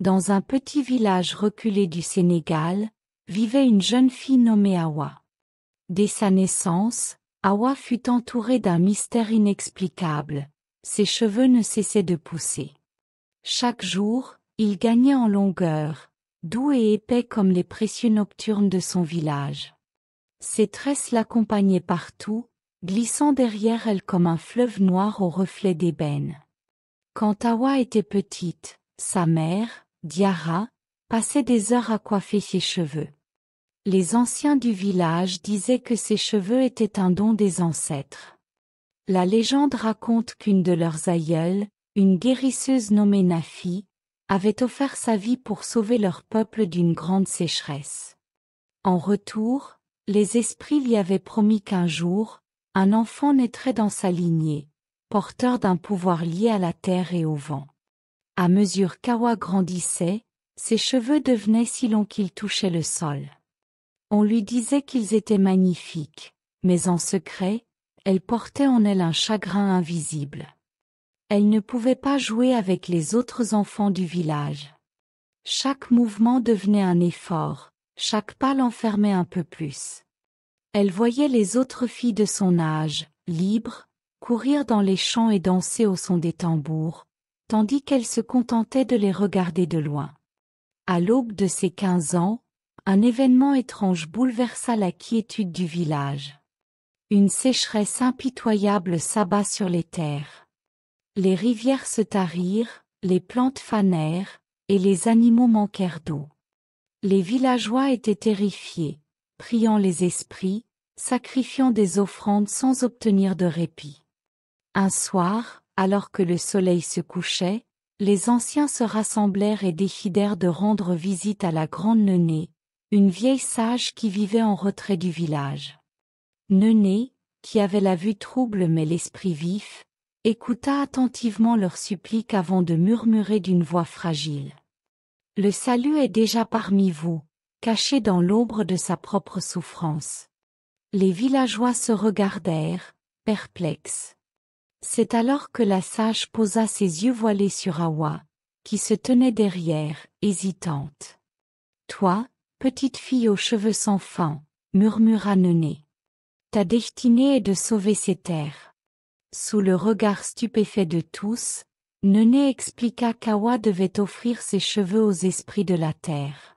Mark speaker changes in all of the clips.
Speaker 1: Dans un petit village reculé du Sénégal, vivait une jeune fille nommée Awa. Dès sa naissance, Awa fut entourée d'un mystère inexplicable. Ses cheveux ne cessaient de pousser. Chaque jour, ils gagnaient en longueur, doux et épais comme les précieux nocturnes de son village. Ses tresses l'accompagnaient partout, glissant derrière elle comme un fleuve noir au reflet d'ébène. Quand Awa était petite, sa mère, Diarra, passait des heures à coiffer ses cheveux. Les anciens du village disaient que ses cheveux étaient un don des ancêtres. La légende raconte qu'une de leurs aïeules, une guérisseuse nommée Nafi, avait offert sa vie pour sauver leur peuple d'une grande sécheresse. En retour, les esprits lui avaient promis qu'un jour, un enfant naîtrait dans sa lignée, porteur d'un pouvoir lié à la terre et au vent. À mesure qu'Awa grandissait, ses cheveux devenaient si longs qu'ils touchaient le sol. On lui disait qu'ils étaient magnifiques, mais en secret, elle portait en elle un chagrin invisible. Elle ne pouvait pas jouer avec les autres enfants du village. Chaque mouvement devenait un effort, chaque pas l'enfermait un peu plus. Elle voyait les autres filles de son âge, libres, courir dans les champs et danser au son des tambours, tandis qu'elle se contentait de les regarder de loin. À l'aube de ses 15 ans, un événement étrange bouleversa la quiétude du village. Une sécheresse impitoyable s'abat sur les terres. Les rivières se tarirent, les plantes fanèrent, et les animaux manquèrent d'eau. Les villageois étaient terrifiés, priant les esprits, sacrifiant des offrandes sans obtenir de répit. Un soir, alors que le soleil se couchait, les anciens se rassemblèrent et décidèrent de rendre visite à la grande Nenê, une vieille sage qui vivait en retrait du village. Nenê, qui avait la vue trouble mais l'esprit vif, écouta attentivement leurs suppliques avant de murmurer d'une voix fragile. « Le salut est déjà parmi vous, caché dans l'ombre de sa propre souffrance. » Les villageois se regardèrent, perplexes. C'est alors que la sage posa ses yeux voilés sur Awa, qui se tenait derrière, hésitante. « Toi, petite fille aux cheveux sans fin, » murmura Nenê. « Ta destinée est de sauver ces terres. » Sous le regard stupéfait de tous, Nenê expliqua qu'Awa devait offrir ses cheveux aux esprits de la terre.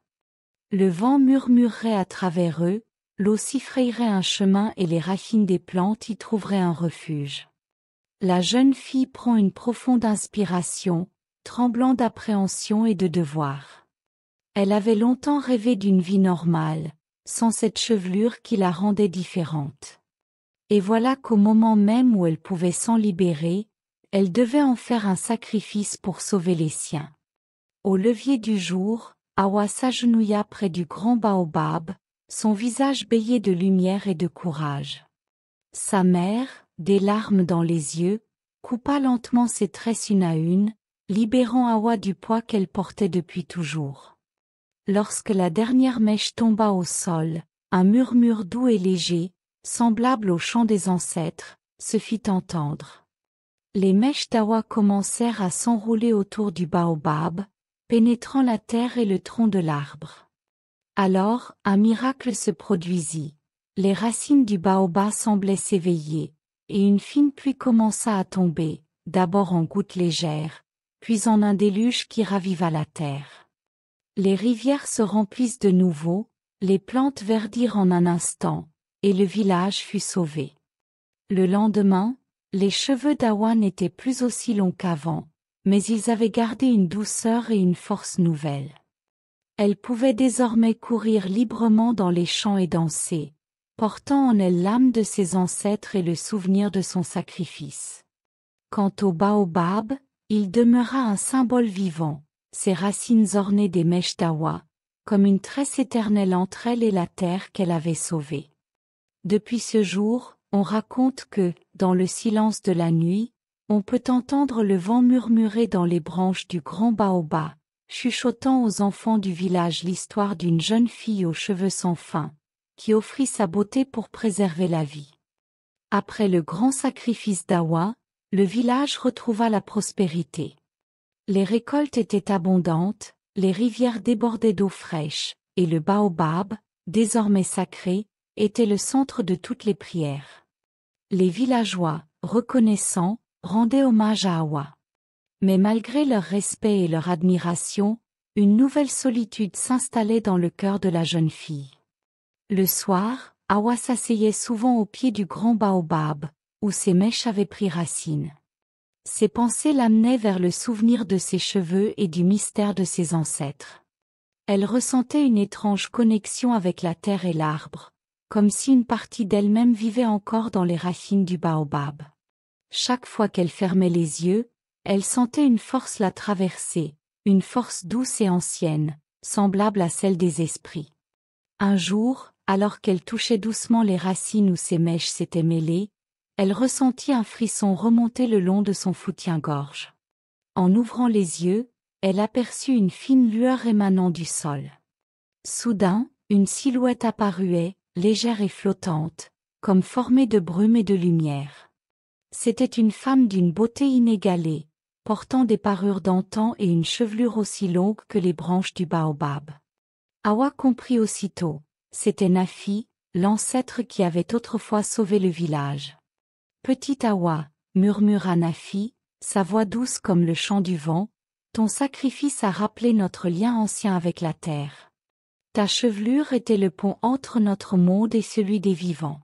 Speaker 1: Le vent murmurerait à travers eux, l'eau s'y frayerait un chemin et les racines des plantes y trouveraient un refuge. La jeune fille prend une profonde inspiration, tremblant d'appréhension et de devoir. Elle avait longtemps rêvé d'une vie normale, sans cette chevelure qui la rendait différente. Et voilà qu'au moment même où elle pouvait s'en libérer, elle devait en faire un sacrifice pour sauver les siens. Au lever du jour, Awa s'agenouilla près du grand baobab, son visage baigné de lumière et de courage. Sa mère, des larmes dans les yeux, coupa lentement ses tresses une à une, libérant Awa du poids qu'elle portait depuis toujours. Lorsque la dernière mèche tomba au sol, un murmure doux et léger, semblable au chant des ancêtres, se fit entendre. Les mèches d'Awa commencèrent à s'enrouler autour du baobab, pénétrant la terre et le tronc de l'arbre. Alors, un miracle se produisit. Les racines du baobab semblaient s'éveiller, et une fine pluie commença à tomber, d'abord en gouttes légères, puis en un déluge qui raviva la terre. Les rivières se remplissent de nouveau, les plantes verdirent en un instant, et le village fut sauvé. Le lendemain, les cheveux d'Awa n'étaient plus aussi longs qu'avant, mais ils avaient gardé une douceur et une force nouvelles. Elle pouvait désormais courir librement dans les champs et danser, portant en elle l'âme de ses ancêtres et le souvenir de son sacrifice. Quant au baobab, il demeura un symbole vivant, ses racines ornées des mèches d'Awa, comme une tresse éternelle entre elle et la terre qu'elle avait sauvée. Depuis ce jour, on raconte que, dans le silence de la nuit, on peut entendre le vent murmurer dans les branches du grand baobab, chuchotant aux enfants du village l'histoire d'une jeune fille aux cheveux sans fin, qui offrit sa beauté pour préserver la vie. Après le grand sacrifice d'Awa, le village retrouva la prospérité. Les récoltes étaient abondantes, les rivières débordaient d'eau fraîche, et le baobab, désormais sacré, était le centre de toutes les prières. Les villageois, reconnaissants, rendaient hommage à Hawa. Mais malgré leur respect et leur admiration, une nouvelle solitude s'installait dans le cœur de la jeune fille. Le soir, Hawa s'asseyait souvent au pied du grand baobab, où ses mèches avaient pris racine. Ses pensées l'amenaient vers le souvenir de ses cheveux et du mystère de ses ancêtres. Elle ressentait une étrange connexion avec la terre et l'arbre, comme si une partie d'elle-même vivait encore dans les racines du baobab. Chaque fois qu'elle fermait les yeux, elle sentait une force la traverser, une force douce et ancienne, semblable à celle des esprits. Un jour, alors qu'elle touchait doucement les racines où ses mèches s'étaient mêlées, elle ressentit un frisson remonter le long de son soutien-gorge. En ouvrant les yeux, elle aperçut une fine lueur émanant du sol. Soudain, une silhouette apparut, légère et flottante, comme formée de brume et de lumière. C'était une femme d'une beauté inégalée, portant des parures d'antan et une chevelure aussi longue que les branches du baobab. Hawa comprit aussitôt, c'était Nafi, l'ancêtre qui avait autrefois sauvé le village. « Petite Hawa », murmura Nafi, sa voix douce comme le chant du vent, « ton sacrifice a rappelé notre lien ancien avec la terre. Ta chevelure était le pont entre notre monde et celui des vivants.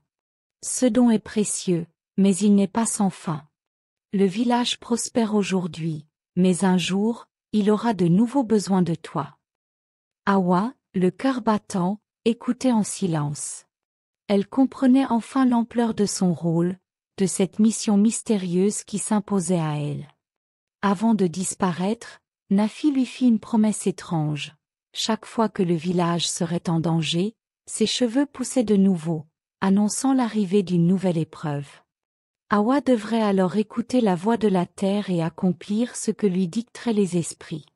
Speaker 1: Ce don est précieux, mais il n'est pas sans fin. Le village prospère aujourd'hui, mais un jour, il aura de nouveaux besoins de toi. » Hawa, le cœur battant, écoutait en silence. Elle comprenait enfin l'ampleur de son rôle, de cette mission mystérieuse qui s'imposait à elle. Avant de disparaître, Nafi lui fit une promesse étrange. Chaque fois que le village serait en danger, ses cheveux poussaient de nouveau, annonçant l'arrivée d'une nouvelle épreuve. Hawa devrait alors écouter la voix de la terre et accomplir ce que lui dicteraient les esprits.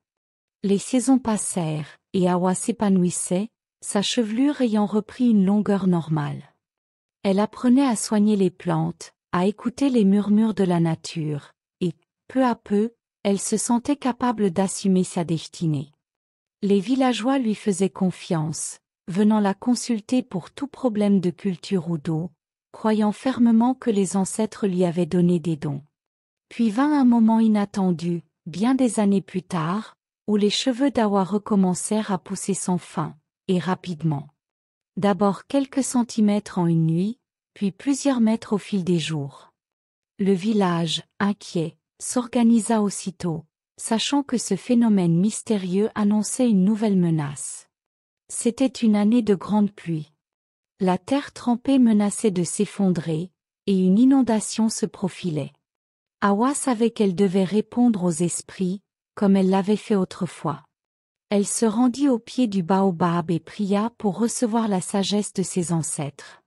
Speaker 1: Les saisons passèrent, et Hawa s'épanouissait, sa chevelure ayant repris une longueur normale. Elle apprenait à soigner les plantes, à écouter les murmures de la nature, et, peu à peu, elle se sentait capable d'assumer sa destinée. Les villageois lui faisaient confiance, venant la consulter pour tout problème de culture ou d'eau, croyant fermement que les ancêtres lui avaient donné des dons. Puis vint un moment inattendu, bien des années plus tard, où les cheveux d'Hawa recommencèrent à pousser sans fin, et rapidement. D'abord quelques centimètres en une nuit, puis plusieurs mètres au fil des jours. Le village, inquiet, s'organisa aussitôt, sachant que ce phénomène mystérieux annonçait une nouvelle menace. C'était une année de grande pluie. La terre trempée menaçait de s'effondrer, et une inondation se profilait. Hawa savait qu'elle devait répondre aux esprits, comme elle l'avait fait autrefois. Elle se rendit au pied du baobab et pria pour recevoir la sagesse de ses ancêtres.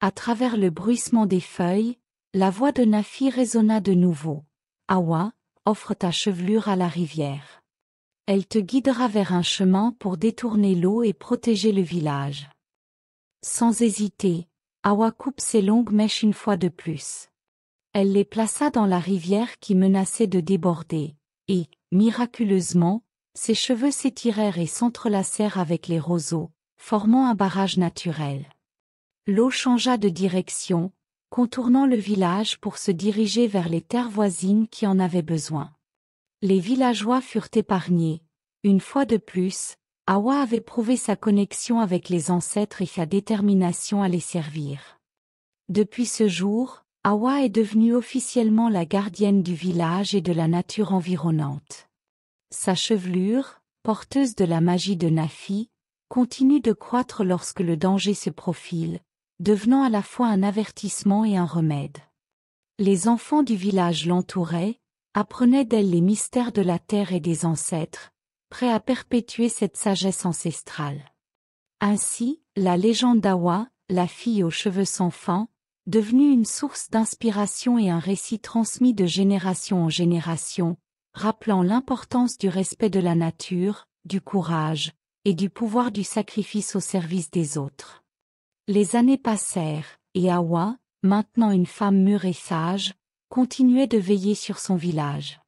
Speaker 1: À travers le bruissement des feuilles, la voix de Nafi résonna de nouveau. « Hawa, offre ta chevelure à la rivière. Elle te guidera vers un chemin pour détourner l'eau et protéger le village. » Sans hésiter, Hawa coupe ses longues mèches une fois de plus. Elle les plaça dans la rivière qui menaçait de déborder, et, miraculeusement, ses cheveux s'étirèrent et s'entrelacèrent avec les roseaux, formant un barrage naturel. L'eau changea de direction, contournant le village pour se diriger vers les terres voisines qui en avaient besoin. Les villageois furent épargnés. Une fois de plus, Hawa avait prouvé sa connexion avec les ancêtres et sa détermination à les servir. Depuis ce jour, Hawa est devenue officiellement la gardienne du village et de la nature environnante. Sa chevelure, porteuse de la magie de Nafi, continue de croître lorsque le danger se profile, devenant à la fois un avertissement et un remède. Les enfants du village l'entouraient, apprenaient d'elle les mystères de la terre et des ancêtres, prêts à perpétuer cette sagesse ancestrale. Ainsi, la légende d'Hawa, la fille aux cheveux sans fin, devenue une source d'inspiration et un récit transmis de génération en génération, rappelant l'importance du respect de la nature, du courage, et du pouvoir du sacrifice au service des autres. Les années passèrent, et Hawa, maintenant une femme mûre et sage, continuait de veiller sur son village.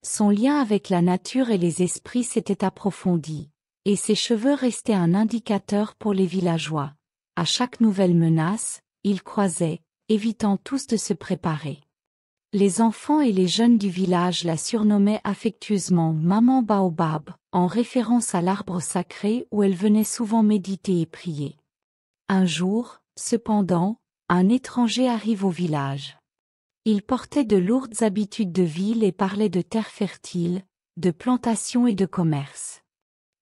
Speaker 1: Son lien avec la nature et les esprits s'était approfondi, et ses cheveux restaient un indicateur pour les villageois. À chaque nouvelle menace, ils croisaient, évitant tous de se préparer. Les enfants et les jeunes du village la surnommaient affectueusement Maman Baobab, en référence à l'arbre sacré où elle venait souvent méditer et prier. Un jour, cependant, un étranger arrive au village. Il portait de lourdes habitudes de ville et parlait de terres fertiles, de plantations et de commerce.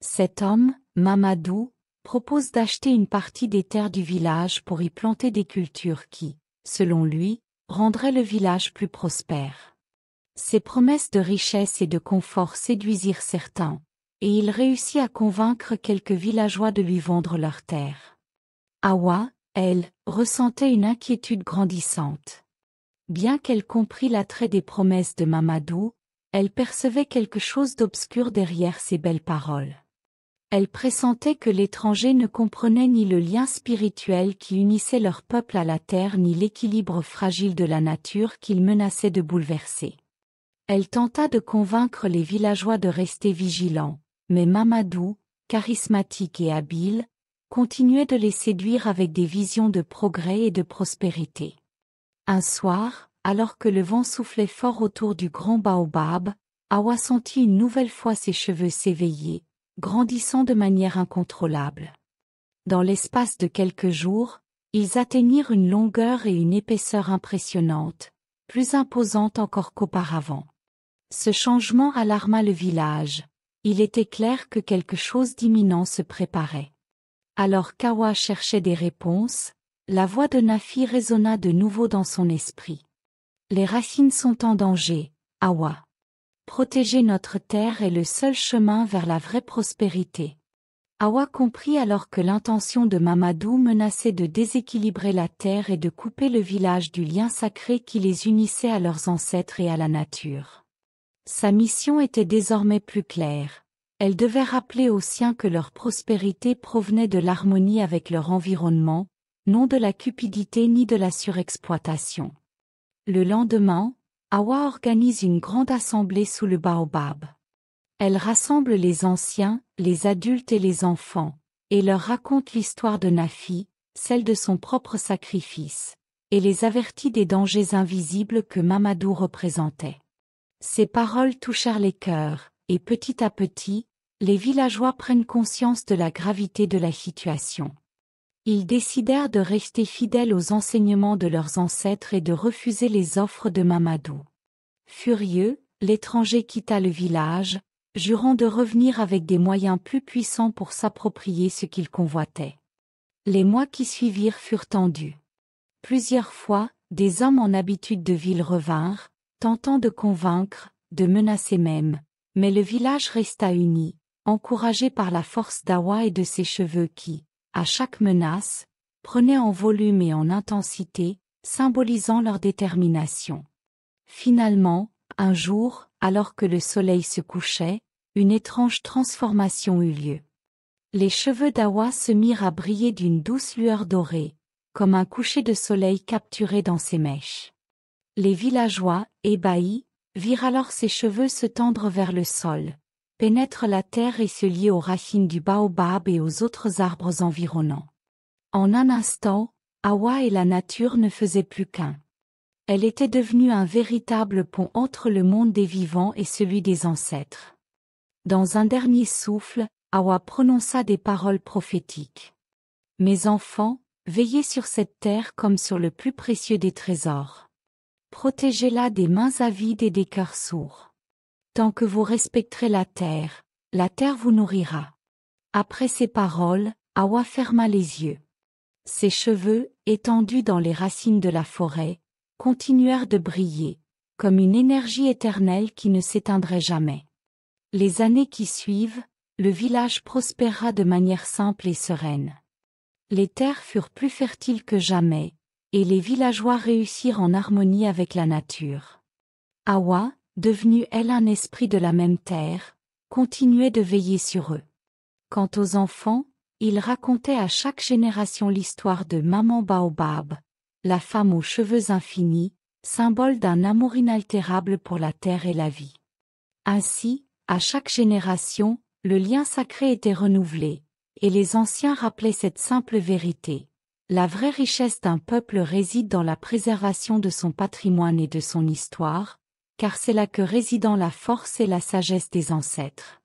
Speaker 1: Cet homme, Mamadou, propose d'acheter une partie des terres du village pour y planter des cultures qui, selon lui, rendraient le village plus prospère. Ses promesses de richesse et de confort séduisirent certains, et il réussit à convaincre quelques villageois de lui vendre leurs terres. Awa, elle, ressentait une inquiétude grandissante. Bien qu'elle comprît l'attrait des promesses de Mamadou, elle percevait quelque chose d'obscur derrière ces belles paroles. Elle pressentait que l'étranger ne comprenait ni le lien spirituel qui unissait leur peuple à la terre ni l'équilibre fragile de la nature qu'il menaçait de bouleverser. Elle tenta de convaincre les villageois de rester vigilants, mais Mamadou, charismatique et habile, continuait de les séduire avec des visions de progrès et de prospérité. Un soir, alors que le vent soufflait fort autour du grand baobab, Awa sentit une nouvelle fois ses cheveux s'éveiller, grandissant de manière incontrôlable. Dans l'espace de quelques jours, ils atteignirent une longueur et une épaisseur impressionnantes, plus imposantes encore qu'auparavant. Ce changement alarma le village. Il était clair que quelque chose d'imminent se préparait. Alors qu'Awa cherchait des réponses, la voix de Nafi résonna de nouveau dans son esprit. Les racines sont en danger, Awa. Protéger notre terre est le seul chemin vers la vraie prospérité. Awa comprit alors que l'intention de Mamadou menaçait de déséquilibrer la terre et de couper le village du lien sacré qui les unissait à leurs ancêtres et à la nature. Sa mission était désormais plus claire. Elle devait rappeler aux siens que leur prospérité provenait de l'harmonie avec leur environnement, non de la cupidité ni de la surexploitation. Le lendemain, Awa organise une grande assemblée sous le baobab. Elle rassemble les anciens, les adultes et les enfants, et leur raconte l'histoire de Nafi, celle de son propre sacrifice, et les avertit des dangers invisibles que Mamadou représentait. Ces paroles touchèrent les cœurs, et petit à petit, les villageois prennent conscience de la gravité de la situation. Ils décidèrent de rester fidèles aux enseignements de leurs ancêtres et de refuser les offres de Mamadou. Furieux, l'étranger quitta le village, jurant de revenir avec des moyens plus puissants pour s'approprier ce qu'il convoitait. Les mois qui suivirent furent tendus. Plusieurs fois, des hommes en habitude de ville revinrent, tentant de convaincre, de menacer même, mais le village resta uni, encouragé par la force d'Awa et de ses cheveux qui, à chaque menace, prenaient en volume et en intensité, symbolisant leur détermination. Finalement, un jour, alors que le soleil se couchait, une étrange transformation eut lieu. Les cheveux d'Awa se mirent à briller d'une douce lueur dorée, comme un coucher de soleil capturé dans ses mèches. Les villageois, ébahis, virent alors ses cheveux se tendre vers le sol, pénètrent la terre et se lier aux racines du baobab et aux autres arbres environnants. En un instant, Awa et la nature ne faisaient plus qu'un. Elle était devenue un véritable pont entre le monde des vivants et celui des ancêtres. Dans un dernier souffle, Awa prononça des paroles prophétiques. « Mes enfants, veillez sur cette terre comme sur le plus précieux des trésors. Protégez-la des mains avides et des cœurs sourds. Tant que vous respecterez la terre vous nourrira. » Après ces paroles, Awa ferma les yeux. Ses cheveux, étendus dans les racines de la forêt, continuèrent de briller, comme une énergie éternelle qui ne s'éteindrait jamais. Les années qui suivent, le village prospéra de manière simple et sereine. Les terres furent plus fertiles que jamais, et les villageois réussirent en harmonie avec la nature. Awa, devenue elle un esprit de la même terre, continuait de veiller sur eux. Quant aux enfants, ils racontaient à chaque génération l'histoire de Maman Baobab, la femme aux cheveux infinis, symbole d'un amour inaltérable pour la terre et la vie. Ainsi, à chaque génération, le lien sacré était renouvelé, et les anciens rappelaient cette simple vérité. La vraie richesse d'un peuple réside dans la préservation de son patrimoine et de son histoire, car c'est là que résident la force et la sagesse des ancêtres.